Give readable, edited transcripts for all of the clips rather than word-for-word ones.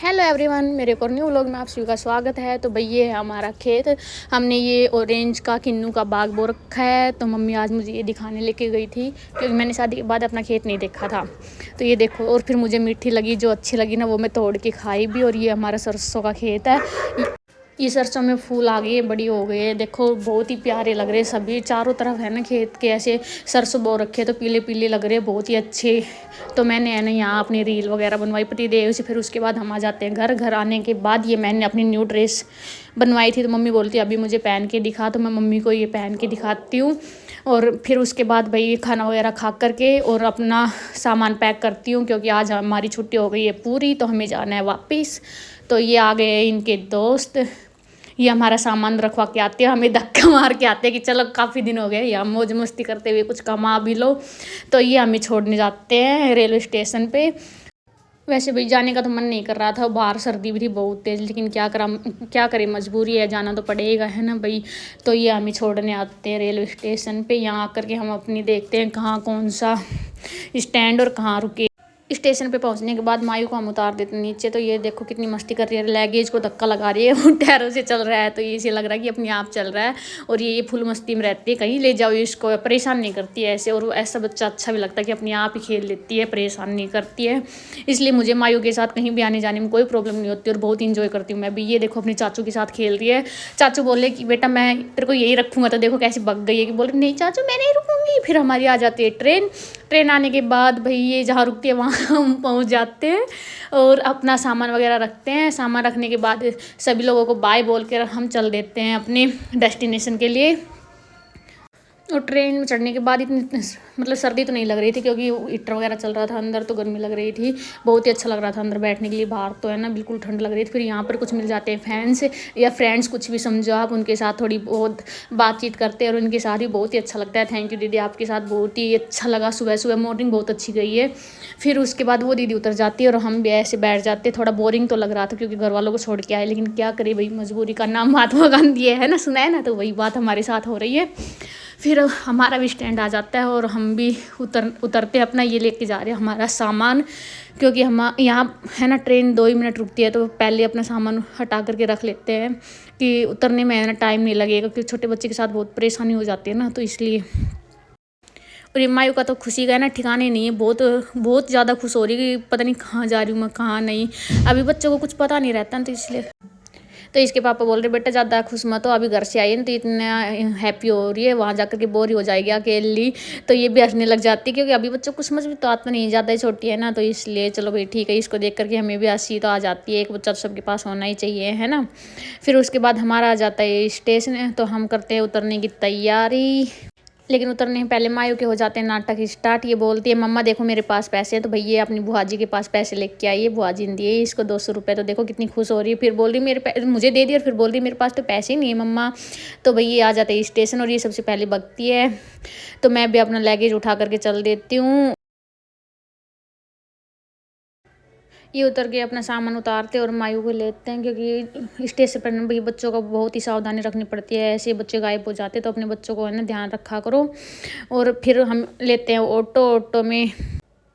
Hello everyone, मेरे को new vlog में आप सभी का स्वागत है। तो भाई ये है हमारा खेत। हमने ये ऑरेंज का किन्नू का बाग बो रखा है। तो मम्मी आज मुझे ये दिखाने लेके गई थी क्योंकि मैंने शादी के बाद अपना खेत नहीं देखा था। तो ये देखो, और फिर मुझे मीठी लगी, जो अच्छी लगी ना वो मैं तोड़ के खाई भी। और ये हमारा सरसों का खेत है। ये सरसों में फूल आ गए, बड़ी हो गई है। देखो बहुत ही प्यारे लग रहे हैं सभी, चारों तरफ है ना खेत के ऐसे सरसों बो रखे तो पीले पीले लग रहे हैं, बहुत ही अच्छे। तो मैंने है ना यहाँ अपनी रील वगैरह बनवाई पतिदेव से। फिर उसके बाद हम आ जाते हैं घर आने के बाद ये मैंने अपनी न्यू ड्रेस बनवाई थी। तो मम्मी बोलती अभी मुझे पहन के दिखा, तो मैं मम्मी को ये पहन के दिखाती हूँ। और फिर उसके बाद भाई खाना वगैरह खा करके और अपना सामान पैक करती हूँ, क्योंकि आज हमारी छुट्टी हो गई है पूरी, तो हमें जाना है वापस। तो ये आ गए इनके दोस्त, ये हमारा सामान रखवा के आते हैं, हमें धक्का मार के आते हैं कि चलो काफ़ी दिन हो गए या मौज मस्ती करते हुए कुछ कमा भी लो। तो ये हमें छोड़ने जाते हैं रेलवे स्टेशन पे। वैसे भाई जाने का तो मन नहीं कर रहा था, बाहर सर्दी भी थी बहुत तेज़, लेकिन क्या करें, मजबूरी है, जाना तो पड़ेगा है ना भाई। तो ये हमें छोड़ने आते हैं रेलवे स्टेशन पे। यहाँ आकर के हम अपनी देखते हैं कहाँ कौन सा स्टैंड और कहाँ रुके। स्टेशन पे पहुंचने के बाद मायू को हम उतार देते हैं नीचे। तो ये देखो कितनी मस्ती कर रही है, लगेज को धक्का लगा रही है, वो टायरों से चल रहा है तो ये ऐसे लग रहा है कि अपने आप चल रहा है। और ये फुल मस्ती में रहती है, कहीं ले जाओ इसको परेशान नहीं करती है ऐसे। और ऐसा बच्चा अच्छा भी लगता है कि अपने आप ही खेल लेती है, परेशान नहीं करती है। इसलिए मुझे मायू के साथ कहीं भी आने जाने में कोई प्रॉब्लम नहीं होती और बहुत इंजॉय करती हूँ मैं भी। ये देखो अपने चाचू के साथ खेल रही है। चाचू बोले कि बेटा मैं तेरे को यही रखूँगा, तो देखो कैसे भग गई है कि बोले नहीं चाचू मैं नहीं रुकूँगी। फिर हमारी आ जाती है ट्रेन आने के बाद भाई ये जहाँ रुकती है वहाँ हम पहुँच जाते हैं और अपना सामान वगैरह रखते हैं। सामान रखने के बाद सभी लोगों को बाय बोल कर हम चल देते हैं अपने डेस्टिनेशन के लिए। और ट्रेन में चढ़ने के बाद इतनी मतलब सर्दी तो नहीं लग रही थी, क्योंकि हीटर वगैरह चल रहा था, अंदर तो गर्मी लग रही थी। बहुत ही अच्छा लग रहा था अंदर बैठने के लिए, बाहर तो है ना बिल्कुल ठंड लग रही थी। फिर यहाँ पर कुछ मिल जाते हैं फैंस या फ्रेंड्स, कुछ भी समझो आप, उनके साथ थोड़ी बहुत बातचीत करते हैं और उनके साथ ही बहुत ही अच्छा लगता है। थैंक यू दीदी, आपके साथ बहुत ही अच्छा लगा, सुबह सुबह मॉर्निंग बहुत अच्छी गई है। फिर उसके बाद वो दीदी उतर जाती है और हम भी ऐसे बैठ जाते हैं। थोड़ा बोरिंग तो लग रहा था क्योंकि घर वालों को छोड़ के आए, लेकिन क्या करें भाई, मजबूरी का नाम महात्मा गांधी है ना, सुना है ना, तो वही बात हमारे साथ हो रही है। फिर हमारा भी स्टैंड आ जाता है और हम भी उतरते अपना ये लेके जा रहे हैं हमारा सामान, क्योंकि हम यहाँ है ना ट्रेन 2 ही मिनट रुकती है, तो पहले अपना सामान हटा करके रख लेते हैं कि उतरने में है ना टाइम नहीं लगेगा, क्योंकि छोटे बच्चे के साथ बहुत परेशानी हो जाती है ना, तो इसलिए। और मायू का तो खुशी का है ना ठिकाने नहीं है, बहुत बहुत ज़्यादा खुश हो रही है कि पता नहीं कहाँ जा रही हूँ मैं, कहाँ नहीं। अभी बच्चों को कुछ पता नहीं रहता ना, तो इसलिए। तो इसके पापा बोल रहे बेटा ज़्यादा खुश मत हो, अभी घर से आई है ना तो इतना हैप्पी हो रही है, वहाँ जाकर के बोर ही हो जाएगी अकेली। तो ये भी हंसने लग जाती है, क्योंकि अभी बच्चों को समझ भी तो आता नहीं, ज़्यादा ही छोटी है ना, तो इसलिए। चलो भाई ठीक है, इसको देख करके हमें भी हंसी तो आ जाती है, एक बच्चा तो सबके पास होना ही चाहिए है ना। फिर उसके बाद हमारा आ जाता है स्टेशन, तो हम करते हैं उतरने की तैयारी। लेकिन उतरने से पहले मायू के हो जाते हैं नाटक स्टार्ट। ये बोलती है मम्मा देखो मेरे पास पैसे हैं, तो भैया अपनी बुआ जी के पास पैसे लेके आइए, बुआ जी ने दिए इसको 200 रुपये। तो देखो कितनी खुश हो रही है। फिर बोल रही मुझे दे दिए, और फिर बोल रही मेरे पास तो पैसे ही नहीं है मम्मा। तो भैया आ जाते हैं स्टेशन और ये सबसे पहले भगती है। तो मैं भी अपना लगेज उठा करके चल देती हूँ। ये उतर के अपना सामान उतारते और मायू को लेते हैं, क्योंकि स्टेशन पर भाई बच्चों को बहुत ही सावधानी रखनी पड़ती है, ऐसे बच्चे गायब हो जाते, तो अपने बच्चों को है ना ध्यान रखा करो। और फिर हम लेते हैं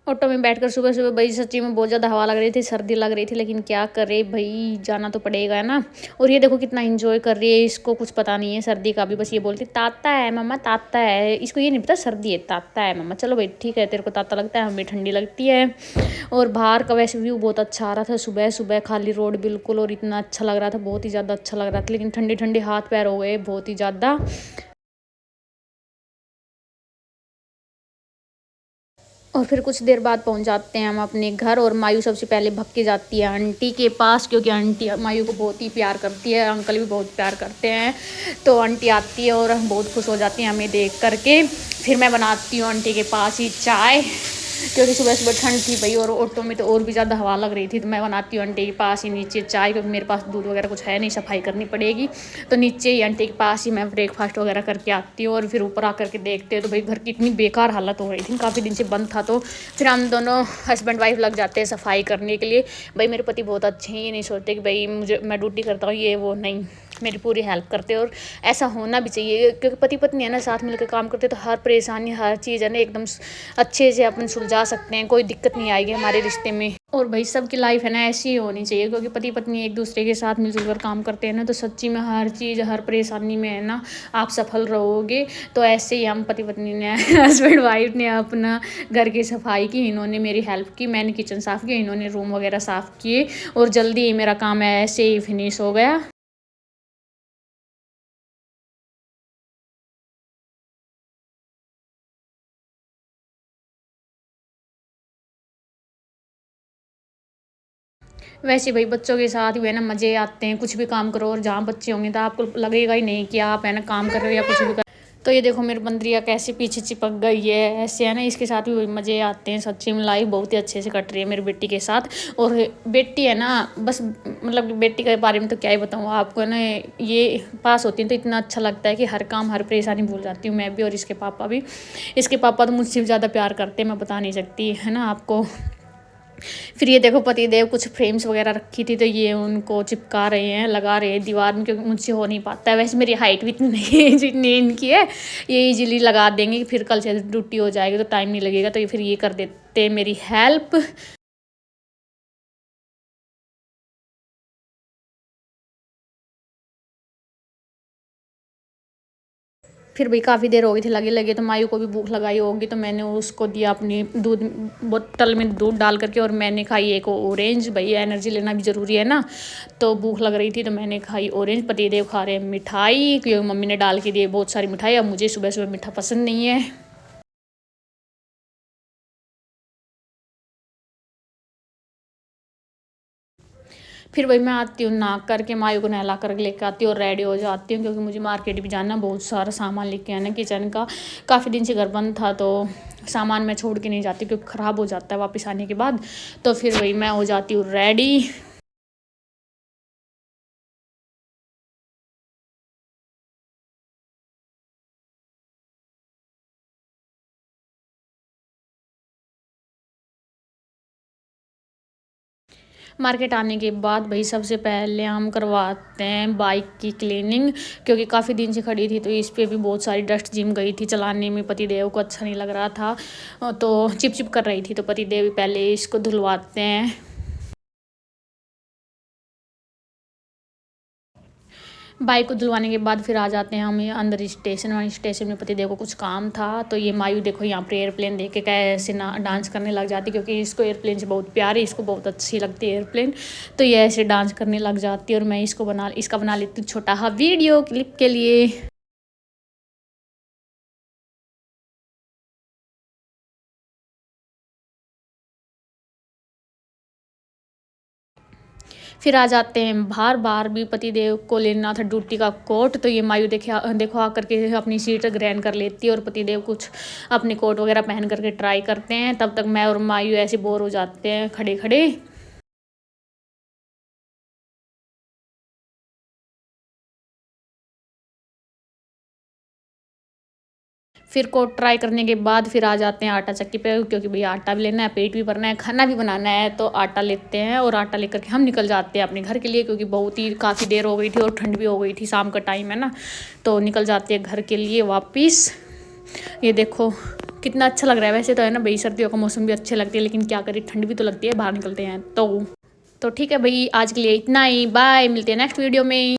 ऑटो में बैठकर सुबह सुबह भाई सच्ची में बहुत ज़्यादा हवा लग रही थी, सर्दी लग रही थी, लेकिन क्या करे भाई, जाना तो पड़ेगा है ना। और ये देखो कितना एंजॉय कर रही है, इसको कुछ पता नहीं है सर्दी का भी, बस ये बोलती ताता है मम्मा ताता है, इसको ये नहीं पता सर्दी है, ताता है मम्मा। चलो भाई ठीक है, तेरे को ताता लगता है, हमें ठंडी लगती है। और बाहर का वैसे व्यू बहुत अच्छा आ रहा था, सुबह सुबह खाली रोड बिल्कुल, और इतना अच्छा लग रहा था, बहुत ही ज़्यादा अच्छा लग रहा था, लेकिन ठंडी ठंडी हाथ पैर हो गए बहुत ही ज़्यादा। और फिर कुछ देर बाद पहुंच जाते हैं हम अपने घर, और मायू सबसे पहले भग के जाती है आंटी के पास, क्योंकि आंटी मायू को बहुत ही प्यार करती है, अंकल भी बहुत प्यार करते हैं। तो आंटी आती है और बहुत खुश हो जाती है हमें देख करके। फिर मैं बनाती हूँ आंटी के पास ही चाय, क्योंकि सुबह सुबह ठंड थी भाई, और ऑटो में तो और भी ज़्यादा हवा लग रही थी। तो मैं बनाती हूँ आंटी के पास ही नीचे चाय, क्योंकि मेरे पास दूध वगैरह कुछ है नहीं, सफाई करनी पड़ेगी। तो नीचे ही आंटी के पास ही मैं ब्रेकफास्ट वगैरह करके आती हूँ। और फिर ऊपर आकर के देखते हैं तो भाई घर की इतनी बेकार हालत हो रही थी, काफ़ी दिन से बंद था। तो फिर हम दोनों हस्बैंड वाइफ लग जाते हैं सफाई करने के लिए। भाई मेरे पति बहुत अच्छे हैं, ये नहीं सोचते कि भाई मैं ड्यूटी करता हूँ ये वो, नहीं, मेरी पूरी हेल्प करते हैं। और ऐसा होना भी चाहिए, क्योंकि पति पत्नी है ना साथ मिलकर काम करते तो हर परेशानी हर चीज़ है ना एकदम अच्छे से अपन सुलझा जा सकते हैं, कोई दिक्कत नहीं आएगी हमारे रिश्ते में। और भाई सबकी लाइफ है ना ऐसी ही होनी चाहिए, क्योंकि पति पत्नी एक दूसरे के साथ मिलजुल कर काम करते हैं ना, तो सच्ची में हर चीज़ हर परेशानी में है ना आप सफल रहोगे। तो ऐसे ही हम पति पत्नी ने हस्बैंड वाइफ ने अपना घर की सफाई की, इन्होंने मेरी हेल्प की, मैंने किचन साफ़ किया, इन्होंने रूम वगैरह साफ़ किए, और जल्दी ही मेरा काम ऐसे ही फिनिश हो गया। वैसे भाई बच्चों के साथ भी है ना मज़े आते हैं, कुछ भी काम करो और जहाँ बच्चे होंगे तो आपको लगेगा ही नहीं कि आप है ना काम कर रहे हो या कुछ भी कर। तो ये देखो मेरी बंदरिया कैसे पीछे चिपक गई है, ऐसे है ना इसके साथ भी मज़े आते हैं। सच्ची में लाइफ बहुत ही अच्छे से कट रही है मेरी बेटी के साथ। और बेटी है ना बस, मतलब बेटी के बारे में तो क्या ही बताऊँ आपको, है ना ये पास होती है तो इतना अच्छा लगता है कि हर काम हर परेशानी भूल जाती हूँ मैं भी और इसके पापा भी। इसके पापा तो मुझसे भी ज़्यादा प्यार करते हैं, मैं बता नहीं सकती है ना आपको। फिर ये देखो पतिदेव कुछ फ्रेम्स वगैरह रखी थी तो ये उनको चिपका रहे हैं, लगा रहे हैं दीवार में, क्योंकि मुझसे हो नहीं पाता है। वैसे मेरी हाइट भी इतनी नहीं है जितनी इनकी है, ये इजीली लगा देंगे, फिर कल से ड्यूटी हो जाएगी तो टाइम नहीं लगेगा, तो ये फिर ये कर देते हैं मेरी हेल्प। फिर भाई काफ़ी देर हो गई थी लगे लगे, तो मायू को भी भूख लगाई होगी, तो मैंने उसको दिया अपनी दूध बोतल में दूध डाल करके, और मैंने खाई एक ऑरेंज। भाई एनर्जी लेना भी ज़रूरी है ना, तो भूख लग रही थी तो मैंने खाई ऑरेंज। पतिदेव खा रहे हैं मिठाई, क्योंकि मम्मी ने डाल के दी बहुत सारी मिठाई, अब मुझे सुबह सुबह मीठा पसंद नहीं है। फिर वही मैं आती हूँ नहा करके, मायू को नहला कर लेकर आती हूँ और रेडी हो जाती हूँ, क्योंकि मुझे मार्केट भी जाना, बहुत सारा सामान लेके आना किचन का। काफ़ी दिन से घर बंद था तो सामान मैं छोड़ के नहीं जाती, क्योंकि ख़राब हो जाता है वापस आने के बाद। तो फिर वही मैं हो जाती हूँ रेडी। मार्केट आने के बाद भाई सबसे पहले हम करवाते हैं बाइक की क्लीनिंग, क्योंकि काफ़ी दिन से खड़ी थी तो इस पे भी बहुत सारी डस्ट जिम गई थी। चलाने में पतिदेव को अच्छा नहीं लग रहा था, तो चिप चिप कर रही थी, तो पतिदेव पहले इसको धुलवाते हैं। बाइक को धुलवाने के बाद फिर आ जाते हैं हम अंदर स्टेशन, और स्टेशन में पतिदेव को कुछ काम था, तो ये मायू देखो यहाँ पर एयरप्लेन देख के कैसे ना डांस करने लग जाती, क्योंकि इसको एयरप्लेन से बहुत प्यार है, इसको बहुत अच्छी लगती है एयरप्लेन, तो ये ऐसे डांस करने लग जाती है। और मैं इसका बना लेती हूँ छोटा सा वीडियो क्लिप के लिए। फिर आ जाते हैं बाहर। बाहर भी पतिदेव को लेना था ड्यूटी का कोट, तो ये मायू देखो आकर के अपनी सीट ग्रहण कर लेती है, और पतिदेव कुछ अपने कोट वगैरह पहन करके ट्राई करते हैं। तब तक मैं और मायू ऐसे बोर हो जाते हैं खड़े खड़े। फिर कोट ट्राई करने के बाद फिर आ जाते हैं आटा चक्की पे, क्योंकि भैया आटा भी लेना है, पेट भी भरना है, खाना भी बनाना है, तो आटा लेते हैं और आटा लेकर के हम निकल जाते हैं अपने घर के लिए, क्योंकि बहुत ही काफ़ी देर हो गई थी और ठंड भी हो गई थी, शाम का टाइम है ना, तो निकल जाते हैं घर के लिए वापिस। ये देखो कितना अच्छा लग रहा है। वैसे तो है ना भाई सर्दियों का मौसम भी अच्छे लगती है, लेकिन क्या करें ठंड भी तो लगती है, बाहर निकलते हैं तो ठीक है भाई, आज के लिए इतना ही, बाय, मिलते हैं नेक्स्ट वीडियो में।